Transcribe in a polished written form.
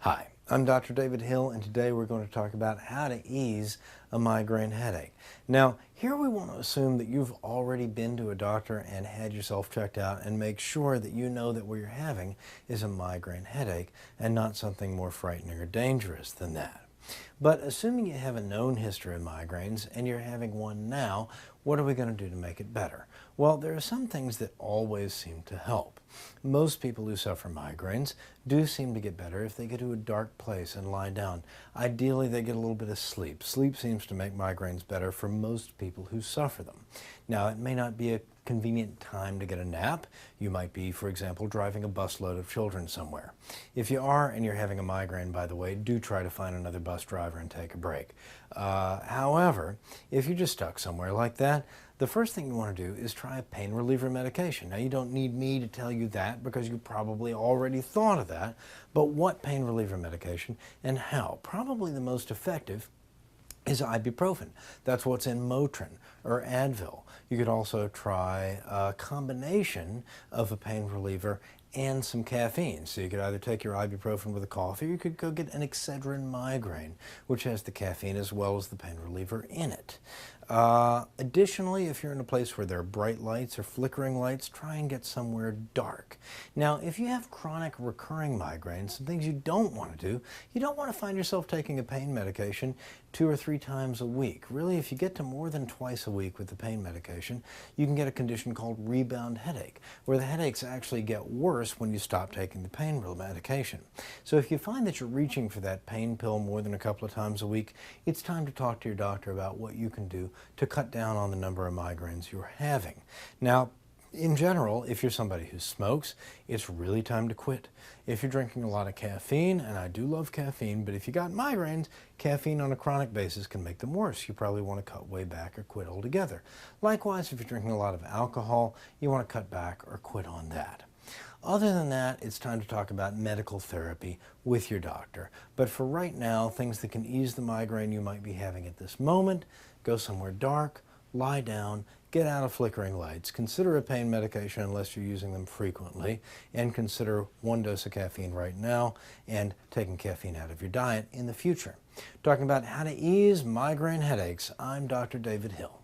Hi, I'm Dr. David Hill, and today we're going to talk about how to ease a migraine headache. Now, here we want to assume that you've already been to a doctor and had yourself checked out and make sure that you know that what you're having is a migraine headache and not something more frightening or dangerous than that. But assuming you have a known history of migraines and you're having one now, what are we going to do to make it better? Well, there are some things that always seem to help. Most people who suffer migraines do seem to get better if they get to a dark place and lie down. Ideally, they get a little bit of sleep. Sleep seems to make migraines better for most people who suffer them. Now, it may not be a convenient time to get a nap. You might be, for example, driving a busload of children somewhere. If you are and you're having a migraine, by the way, do try to find another bus driver and take a break. However, if you're just stuck somewhere like that, the first thing you want to do is try a pain reliever medication. Now, you don't need me to tell you that because you probably already thought of that, but what pain reliever medication and how? Probably the most effective is ibuprofen. That's what's in Motrin or Advil. You could also try a combination of a pain reliever and some caffeine. So you could either take your ibuprofen with a coffee, or you could go get an excedrin migraine, which has the caffeine as well as the pain reliever in it. Additionally, if you're in a place where there are bright lights or flickering lights, try and get somewhere dark. Now, if you have chronic recurring migraines, some things you don't want to do, you don't want to find yourself taking a pain medication 2 or 3 times a week. Really, if you get to more than twice a week with the pain medication, you can get a condition called rebound headache, where the headaches actually get worse when you stop taking the pain medication. So if you find that you're reaching for that pain pill more than a couple of times a week, it's time to talk to your doctor about what you can do to cut down on the number of migraines you're having. Now, in general, if you're somebody who smokes, it's really time to quit. If you're drinking a lot of caffeine, and I do love caffeine, but if you got migraines, caffeine on a chronic basis can make them worse. You probably want to cut way back or quit altogether. Likewise, if you're drinking a lot of alcohol, you want to cut back or quit on that. Other than that, it's time to talk about medical therapy with your doctor. But for right now, things that can ease the migraine you might be having at this moment: go somewhere dark, lie down, get out of flickering lights, consider a pain medication unless you're using them frequently, and consider 1 dose of caffeine right now and taking caffeine out of your diet in the future. Talking about how to ease migraine headaches, I'm Dr. David Hill.